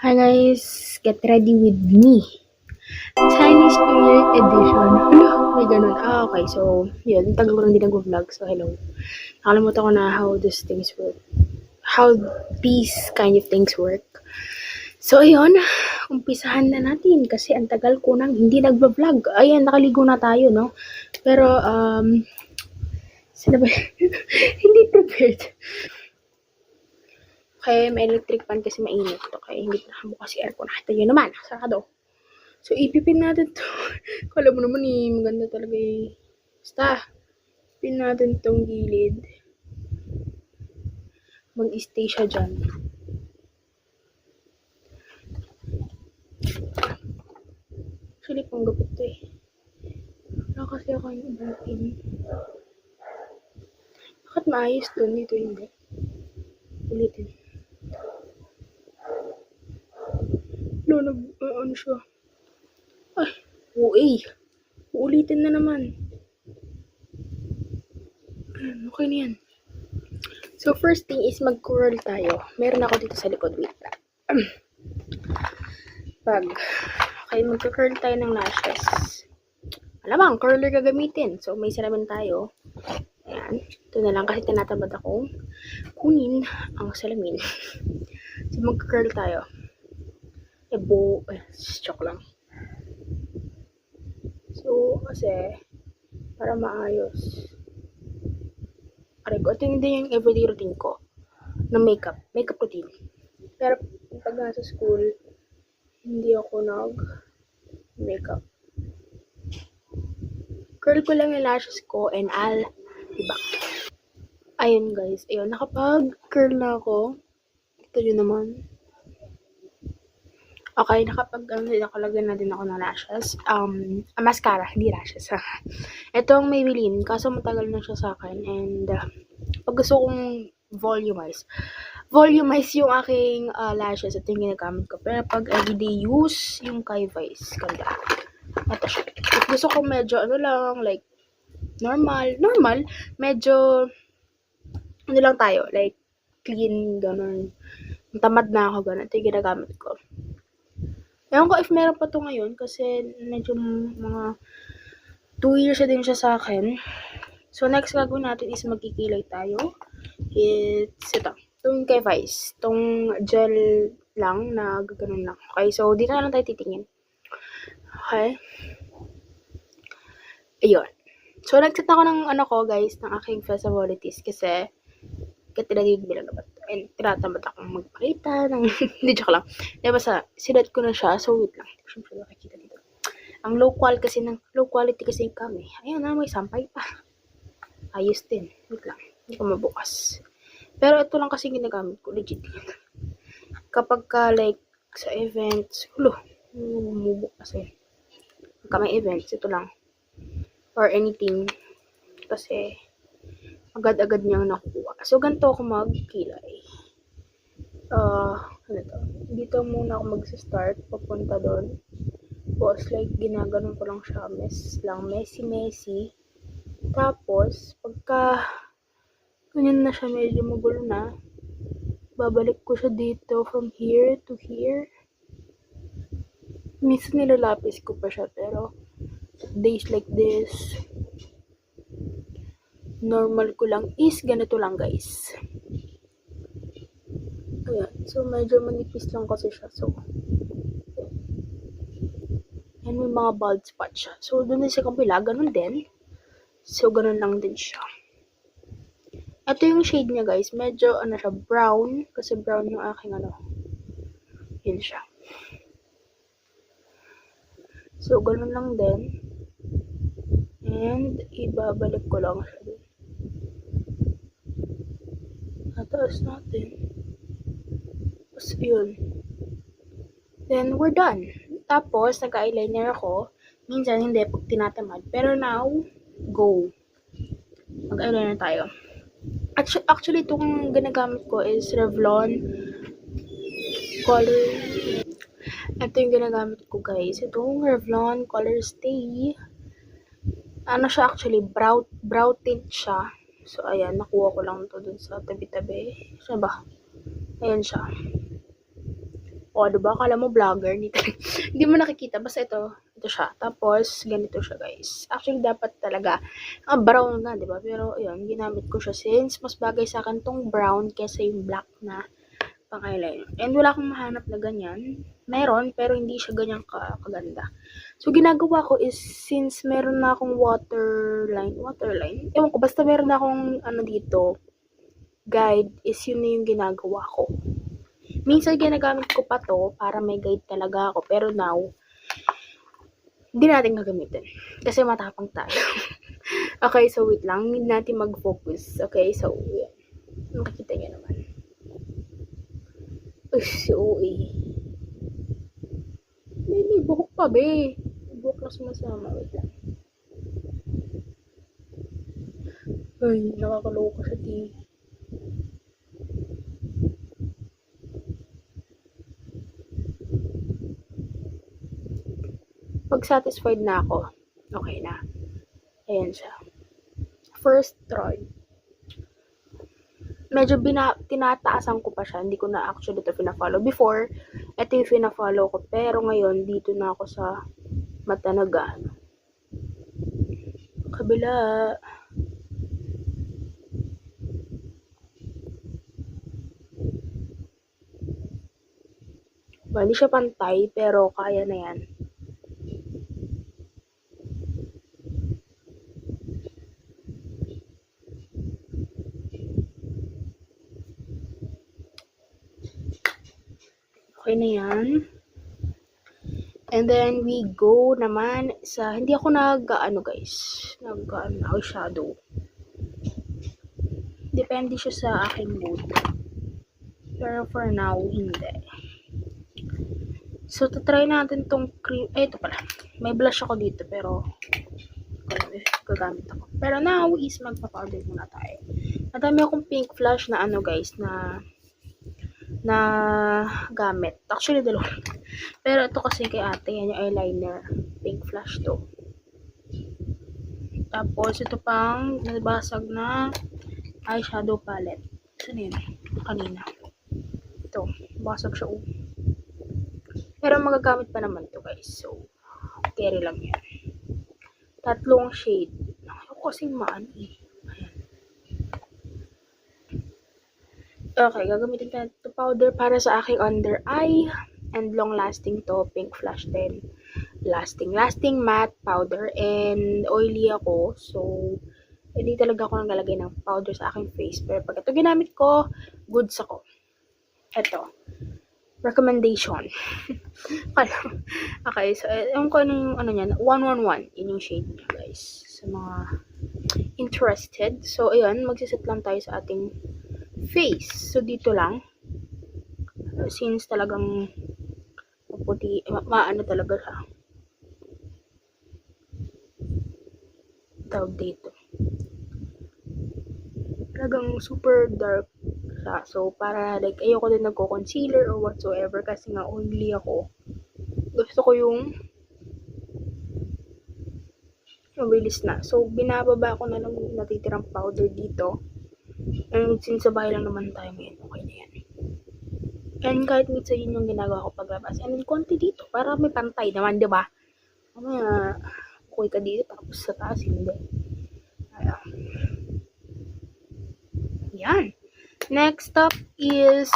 Hi guys, get ready with me. Chinese New Year edition. Ano? May ganun. Okay. So, yun. Tagal ko lang din nag-vlog. So, hello. Nakalimutan ko na how these things work. How these kind of things work. So, ayun. Umpisahan na natin kasi ang tagal ko nang hindi nag-vlog. Ayan, nakaligo na tayo, no? Pero, sino ba? Hindi prepared. Okay, may electric fan kasi mainit. Okay, hindi pa nakabukas si aircon. Nakita nyo naman, sarado. So, ipipin natin to. Kala mo naman maganda talaga eh. Basta, pin natin tong gilid. Mag-stay siya dyan. Actually, panggapit to eh. Wala kasi ako yung bukin. Bakit maayos dun? Dito hindi. Ulitin. No, ano siya? Ay, uy. Uulitin na naman. Okay na yan. So, first thing is mag-curl tayo. Meron ako dito sa likod. Wait lang. Okay, mag-curl tayo ng lashes. Alamang, curler gagamitin. So, may salamin tayo. Ayan. Ito na lang kasi tinatamad akong kunin ang salamin. So, mag-curl tayo. Joke lang. So, kasi, para maayos. Aray ko, ito hindi yung everyday routine ko ng makeup routine. Pero, pag nasa school, hindi ako nag-makeup. Curl ko lang yung lashes ko and I'll be back. Ayun guys, ayun, nakapag-curl na ako. Ito yun naman. Okay, nakalagay na din ako ng lashes. Mascara, hindi lashes. Ito ang Maybelline, kaso matagal na siya sa akin. And, pag gusto kong volumize yung aking lashes, ito yung ginagamit ko. Pero pag everyday use, yung kay Vice, ganda. Ito siya. Gusto ko medyo, like, normal, medyo, lang tayo, like, clean, ganun. Tamad na ako, ganun. Ito yung ginagamit ko. Ewan ko if meron pa to ngayon kasi medyo mga 2 years na din siya sa akin. So, next gagawin natin is magkikilay tayo. It's ito. Itong kay Vice. Itong gel lang na gano'n lang. Okay, so dito na lang tayo titingin. Okay. Ayun. So, nagset ako ng guys, ng aking feasibilities kasi katulad bilang naman. And tinatamad akong magpakita ng hindi, joke lang. Diba sinet ko na siya. So, wait lang. Siyempre nakikita dito. Ang low quality kasi yung kami. Ayun na, may sampay pa. Ayos din. Wait lang. Hindi ko mabukas. Pero ito lang kasi ginagamit ko. Legit. Kapag like, sa events, bumubukas eh. Pagka may events, ito lang. Or anything. Kasi, agad-agad niyang nakukuha. So, ganito ako magkilay. Dito muna ako mag-start, papunta doon. Tapos, like, ginaganon ko lang siya, messy. Tapos, pagka ganyan na siya, medyo magulo na, babalik ko siya dito from here to here. Minsan nilalapis ko pa siya, pero days like this, normal ko lang is ganito lang guys. Ayan, so medyo manipis lang kasi siya. So, and may mga bald spot siya. So, dun din sa kabila, ganun din. So, ganun lang din siya. Ito yung shade niya guys, medyo siya, brown. Kasi brown yung aking yun siya. So, ganun lang din. And, ibabalik ko lang siya dun. Nataas natin. Tapos, yun. Then, we're done. Tapos, nag-eyeliner ako. Minsan, hindi pag tinatamad. Pero now, go. Mag-eyeliner tayo. Actually, itong ginagamit ko is Revlon Color. Ito yung ginagamit ko, guys. Itong Revlon Color Stay. Siya actually, brow tint siya. So, ayan, nakuha ko lang to dun sa tabi-tabi. Siya ba? Ayan siya. O, diba? Akala mo vlogger. Hindi mo nakikita. Basta ito siya. Tapos, ganito siya, guys. Actually, dapat talaga, brown nga, diba? Pero, ayun, ginamit ko siya since mas bagay sa akin tong brown kesa yung black na pang eyeliner. And wala akong mahanap na ganyan. Meron, pero hindi siya ganyan kaganda. So, ginagawa ko is, since meron na akong waterline, ewan ko, basta meron na akong, dito, guide, is yun na yung ginagawa ko. Minsan ginagamit ko pa to para may guide talaga ako. Pero now, hindi natin gagamitin. Kasi matapang tayo. Okay, so wait lang. Need natin mag-focus. Okay, so, yan. Makikita niyo naman. Uy, si OA. May buhok pa, be. May buhok na sumasama. Wait lang. Ay, nakakaloko siya, di. Pag satisfied na ako, okay na. Ayan siya. First try. Medyo tinataasan ko pa siya. Hindi ko na actually ito pina-follow. Before, ito yung pina-follow ko. Pero ngayon, dito na ako sa mata na gaano. Kabila. Hindi siya pantay, pero kaya na yan. Okay na yan. And then, we go naman sa, hindi ako eyeshadow. Depende siya sa aking mood. Pero for now, hindi. So, try natin tong cream. Ito pala. May blush ako dito, pero gagamit ako. Pero now is magpa-powder muna tayo. Madami akong pink flush na guys, na gamit. Actually, dalawa. Pero ito kasi kay ate, yan yung eyeliner. Pink flush to. Tapos, ito pang nabasag na eyeshadow palette. Saan yun? Kanina. Ito. Basag siya. Pero magagamit pa naman to, guys. So, carry lang yan. 3 shade. Ako kasing maano eh. Ayan. Okay, gagamitin natin ito powder para sa aking under eye. And long-lasting to. Pink flush din. Lasting matte powder. And oily ako. So, hindi talaga ako naglalagay ng powder sa aking face. Pero pag ito ginamit ko, goods ako. Ito. Recommendation. Okay, so, yung ko yung niyan, 111. Yun yung shade niya, guys. Sa mga interested. So, ayun, magsiset lang tayo sa ating face. So, dito lang. Since talagang puti, maano talaga siya. Tawag dito. Talagang super dark siya. So, para like, ayoko din nagko-concealer or whatsoever kasi nga oily ako. Gusto ko yung mabilis na. So, binababa ko na lang yung natitirang powder dito. And since sa bahay lang naman tayo ngayon, okay na yan. And kahit minsan yun yung ginagawa ko paglabas. And then, konti dito para may pantay naman, diba? Mamaya, okay ka dito tapos sa taas, hindi. Ayan. Yan. Next up is,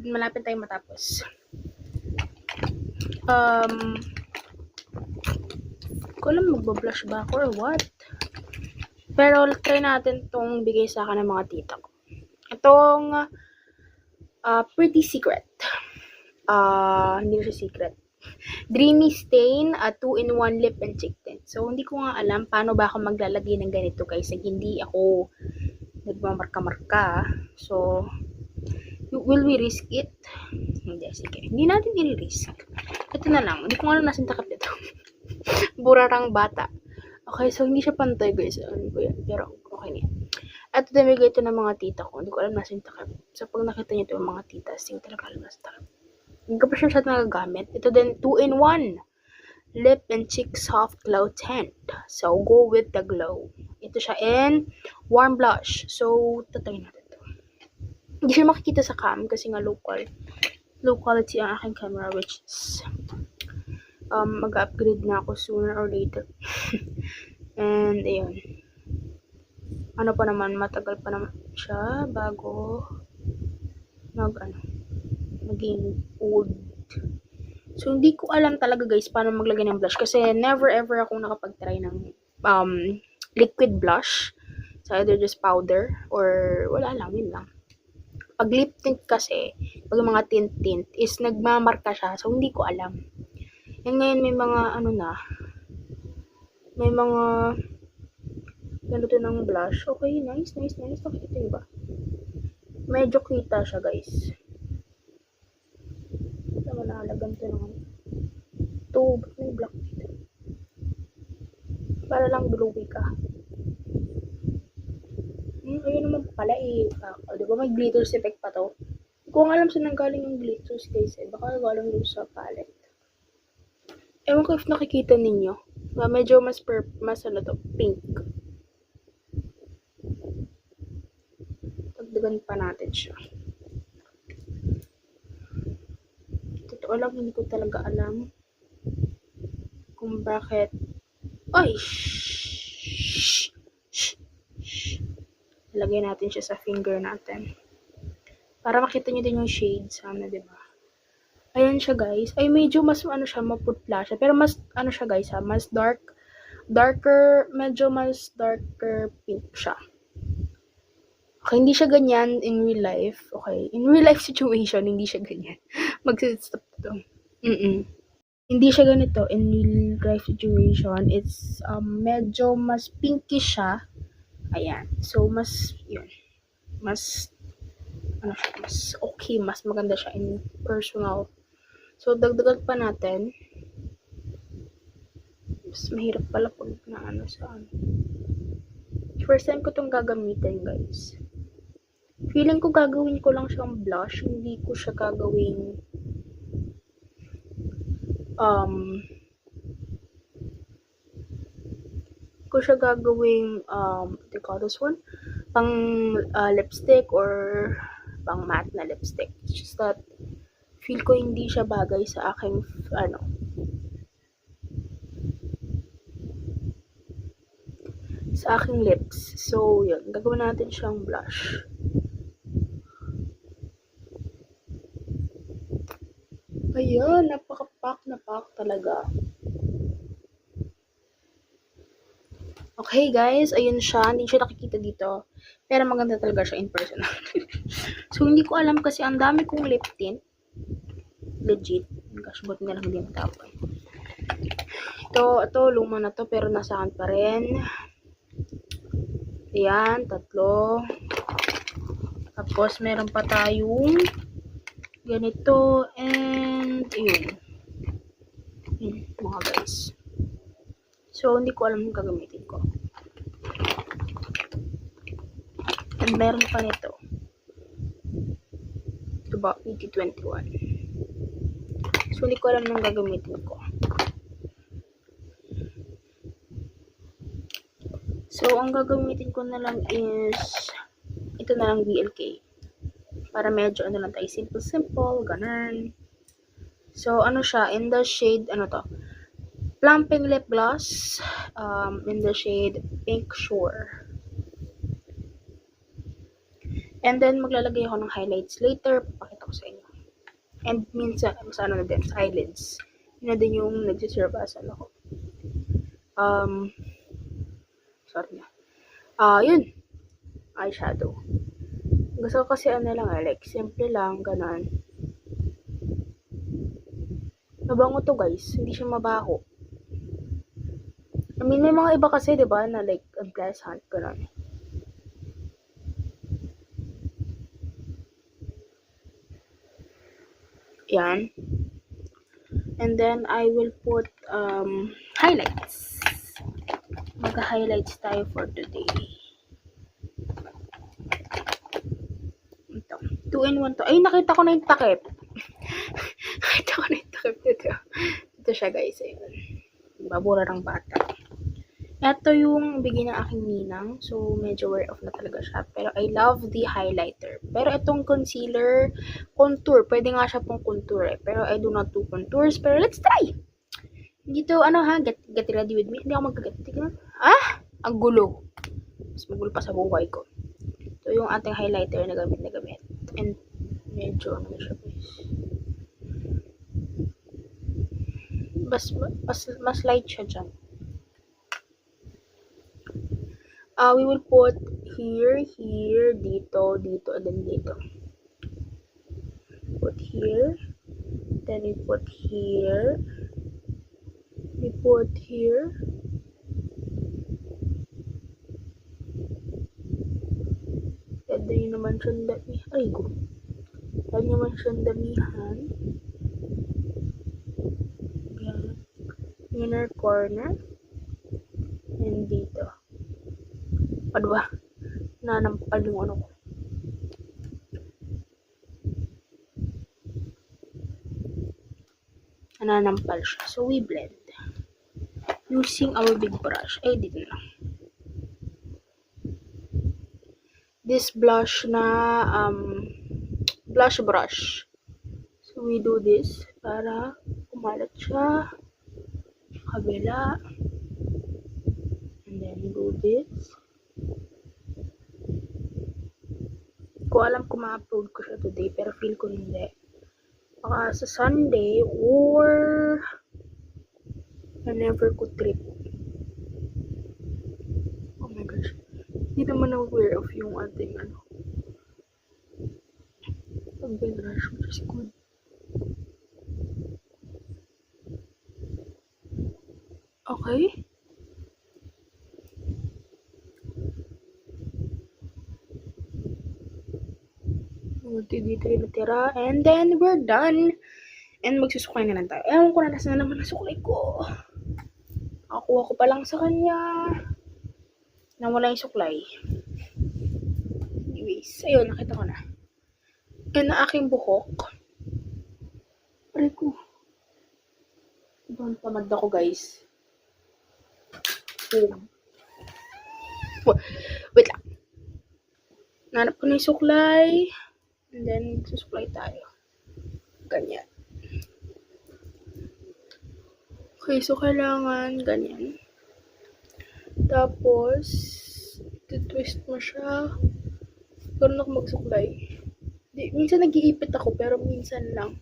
malapit tayong matapos. Ko alam magbablush ba ako or what. Pero try natin tong bigay sa akin ng mga tita ko. Itong Pretty Secret. Hindi na siya secret. Dreamy Stain, 2-in-1 lip and cheek tint. So, hindi ko nga alam paano ba ako maglalagay ng ganito guys. Hindi ako nagmamarka-marka. So, will we risk it? Hindi, sige. Hindi natin i-risk. Ito na lang. Hindi ko nga alam nasin takap nito. Burarang bata. Okay, so hindi siya pantay guys. Ano ko yan? Pero okay na yan. At namigay ito ng mga tita ko. Hindi ko alam nasin takap. So pag nakita niyo ito yung mga tita, hindi talaga alam nasin takap. Hindi ko pa siya nagagamit. Ito din 2-in-1. Lip and cheek soft glow tint. So go with the glow. Ito siya in warm blush. So tatry natin ito. Hindi siya makikita sa cam kasi nga local. low quality ang aking camera, which is mag-upgrade na ako sooner or later. And ayun, ano pa naman, matagal pa naman siya bago maging old. So hindi ko alam talaga guys paano maglagay ng blush kasi never ever akong nakapag-try ng liquid blush. So either just powder or wala lang, yun lang. Pag lip tint kasi, pag mga tint is nagmamarka siya, so hindi ko alam. And ngayon may mga may mga ganito ng blush. Okay, nice. Nakikita niyo ba? Medyo kita siya guys. Tama na, halagan to naman. Ba't may black dito? Para lang glowy ka. Ayun naman pala di ba may glitters effect pa to? Hindi ko alam saan nanggaling yung glitters guys baka galing doon sa palette. Ewan ko if nakikita ninyo. Medyo mas pink. Dagdagan pa natin siya. Totoo lang, hindi ko talaga alam kung bakit. Ay! Ilagay natin siya sa finger natin. Para makita nyo din yung shade sana, diba? Ayan siya guys. Ay medyo mas siya, maputla siya. Pero mas siya guys mas medyo mas darker pink siya. Okay, hindi siya ganyan in real life. Okay, in real life situation, hindi siya ganyan. Mag-stop to. Hindi siya ganito in real life situation. It's medyo mas pinkish siya. Ayan. So mas mas okay, mas maganda siya in personal. So dagdagan pa natin. Mas mahirap pala pag First time ko tong gagamitin, guys. Feeling ko gagawin ko lang siyang blush, hindi ko siya gagawing what do you call this one? Pang lipstick or pang matte na lipstick. It's just that feel ko hindi siya bagay sa aking sa aking lips. So, yun. Gagawin natin siyang blush. Ayan, napaka-pack na pack talaga. Okay guys, ayun siya. Hindi siya nakikita dito. Pero maganda talaga siya in person. So, hindi ko alam kasi ang dami kong lip tint. Legit. Gosh, buti na lang hindi matapon. Ito, luma na to pero nasaan pa rin. Ayan, 3. Tapos, meron pa tayong ganito and yun. Mga guys. So, hindi ko alam yung gagamitin ko. And meron pa nito. Ito ba? 2021. So, hindi ko alam yung gagamitin ko. So, ang gagamitin ko na lang is ito na lang BLK. Para medyo lang tayo. Simple, ganun. So, siya? In the shade, Plumping lip gloss in the shade Pink Shore. And then, maglalagay ako ng highlights later. Papakita ko sa inyo. And minsan, sa na din, sa eyelids. Yun na din yung nagsiserve as sorry na. Yun. Eyeshadow. Gusto ko kasi like, simple lang, ganun. Mabango to guys. Hindi siya mabaho. I mean, may mga iba kasi, diba, na like, unpleasant, ganun. Yan. And then, I will put, highlights. Mag-highlights tayo for today. Ito. 2-in-1 to. Ay, nakita ko na yung takip. Nakita ko na yung takip dito. Ito siya, guys. Ayun. Babura ng bata. Eto yung bigay ng aking ninang. So, medyo wear off na talaga siya. Pero I love the highlighter. Pero itong concealer, contour. Pwede nga siya pong contour eh. Pero I do not do contours. Pero let's try! Dito, ano ha? Get ready with me. Hindi ako magkaget. Ah! Ang gulo. Mas magulo pa sa buhay ko. Ito yung ating highlighter na gamit. And medyo ano siya guys. Mas light siya dyan. We will put here, dito, and then dito. Put here, then we put here, pwede nyo naman siyang damihan. Yan. Inner corner. And dito. Ano ba? Nanampal yung ano ko. Nananampal siya. So, we blend. Using our big brush. Ay, dito na. This blush na, blush brush. So, we do this para kumalat siya. Kabila. And then, do this. Ko alam kung ma-upload ko siya today, pero feel ko hindi. Baka sa Sunday or whenever ko trip. Oh my gosh. Hindi naman aware of yung ating pag-brush, which is good. Okay. Dito rin natira. And then, we're done. And magsusuklay na lang tayo. Ewan ko na, nasa na naman ang suklay ko. Nakakuha ko pa lang sa kanya. Nawala yung suklay. Anyways, ayun, nakita ko na. Yan ang aking buhok. Aray ko. Ibang tamad ako, guys. Wait lang. Nanap ko na yung suklay. And then, susuklay tayo. Ganyan. Okay, so kailangan ganyan. Tapos, twist mo siya. Ganun ako magsuklay. Minsan nag-iipit ako, pero minsan lang.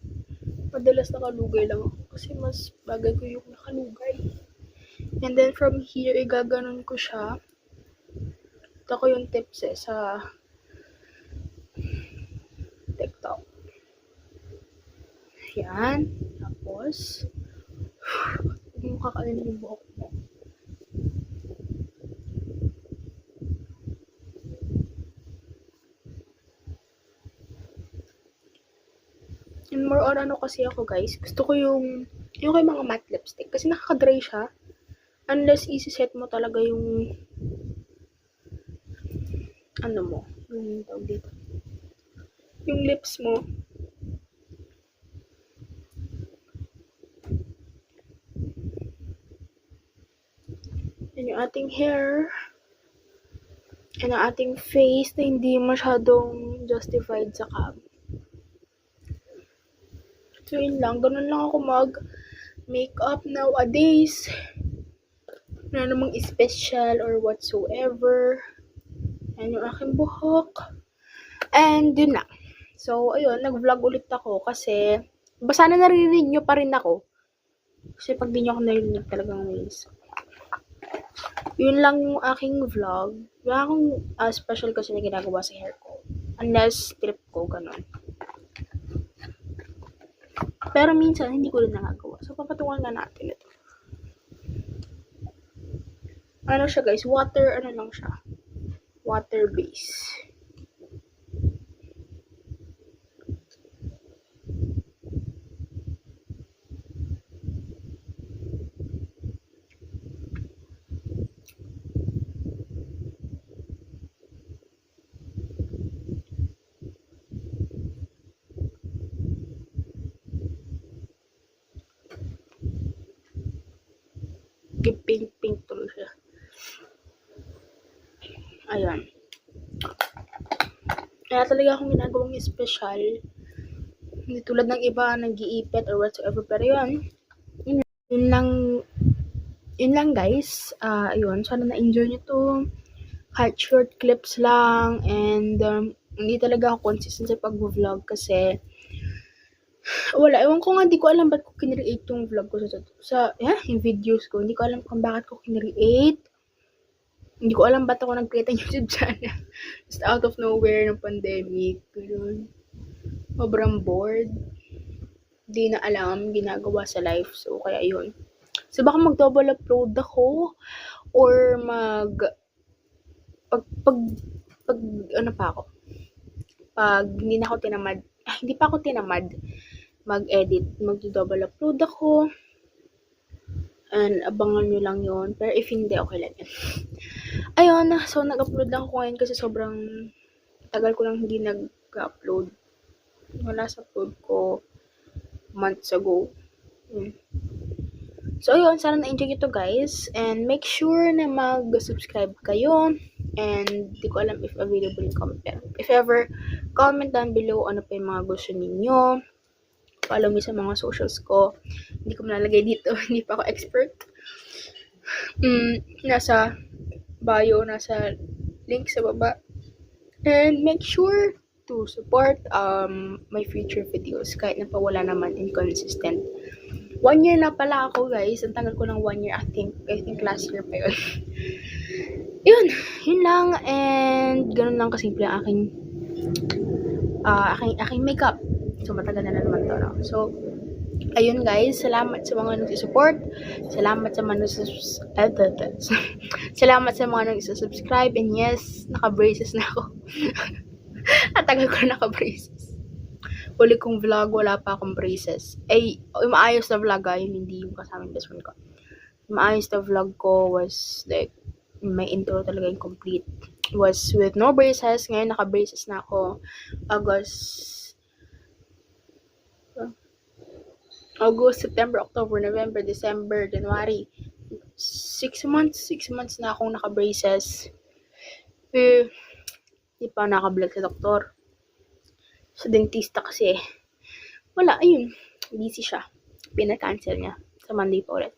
Madalas nakalugay lang ako. Kasi mas bagay ko yung nakalugay. And then, from here, igaganon ko siya. Ito ko yung tips sa TikTok. Yan. Tapos, hindi mo kakainin yung buhok mo. And more on kasi ako guys, gusto ko yung kay mga matte lipstick. Kasi nakaka-dry siya. Unless isi-set mo talaga yung yung tawag dito. Yung lips mo. And yung ating hair. And ang ating face na hindi masyadong justified sa cam. So yun lang, ganun lang ako mag-makeup nowadays. Wala namang special or whatsoever. Yan yung aking buhok. And yun lang. So, ayun, nag-vlog ulit ako kasi sana naririnig nyo pa rin ako. Kasi pag di nyo ako naririnig talagang ways. Yun lang yung aking vlog. Wala akong special kasi na ginagawa sa hair ko. Unless trip ko, ganun. Pero minsan, hindi ko rin nagagawa. So, papatungan nga natin ito. Ano siya guys? Water base. Pink tuloy siya. Ayun. Kaya talaga akong ginagawang espesyal. Hindi tulad ng iba, nag-iipit or whatsoever. Pero yun lang guys. Ayun, sana na-enjoy nyo to. Kahit short clips lang. And hindi talaga ako consistent sa pag-vlog kasi wala, ewan ko nga, di ko alam ba't ko kinreate yung vlog ko yung videos ko. Hindi ko alam kung bakit ko kinreate. Hindi ko alam ba't ako nag-create ng YouTube channel. Just out of nowhere ng pandemic. Ganun. Sobrang bored. Di na alam ginagawa sa life. So, kaya yun. So, baka mag-double upload ako or ano pa ako, pag hindi na ako tinamad, hindi pa ako tinamad mag-edit, mag-double upload ako, and abangan nyo lang yun, pero if hindi, okay lang yun. Ayun, so nag-upload lang ako ngayon kasi sobrang tagal ko lang hindi nag-upload. Wala sa upload ko months ago. So, ayun, sana na-enjoy ito guys, and make sure na mag-subscribe kayo, and di ko alam if available yung comment. Pero if ever, comment down below ano pa yung mga gusto ninyo. Follow me sa mga socials ko. Hindi ko malalagay dito. Hindi pa ako expert. Nasa bio, nasa link sa baba. And make sure to support my future videos kahit na pa wala naman inconsistent. 1 year na pala ako guys. Ang tagal ko ng 1 year. I think last year pa yun. Yun lang. And ganun lang kasimple ang aking makeup. So, matagal na naman to, no? So, ayun guys, salamat sa mga nagsusupport. Salamat sa mga salamat sa mga nagsusubscribe. And yes, naka-braces na ako. At tagal ko naka-braces. Huli kong vlog, wala pa akong braces. Yung maayos na vlog, yung hindi yung kasamang best friend ko. Yung maayos na vlog ko was like, may intro talaga yung complete. Was with no braces. Ngayon, naka-braces na ako. August, September, October, November, December, January. 6 months na akong naka-braces. Di pa naka-vlog sa doktor. Sa dentista kasi, wala, ayun, busy siya. Pina-cancel niya. Sa Monday pa ulit.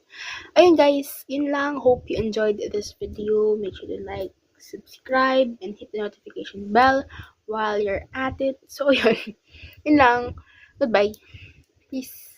Ayun guys, yun lang. Hope you enjoyed this video. Make sure to like, subscribe, and hit the notification bell while you're at it. So, yun. Yun lang. Goodbye. Peace.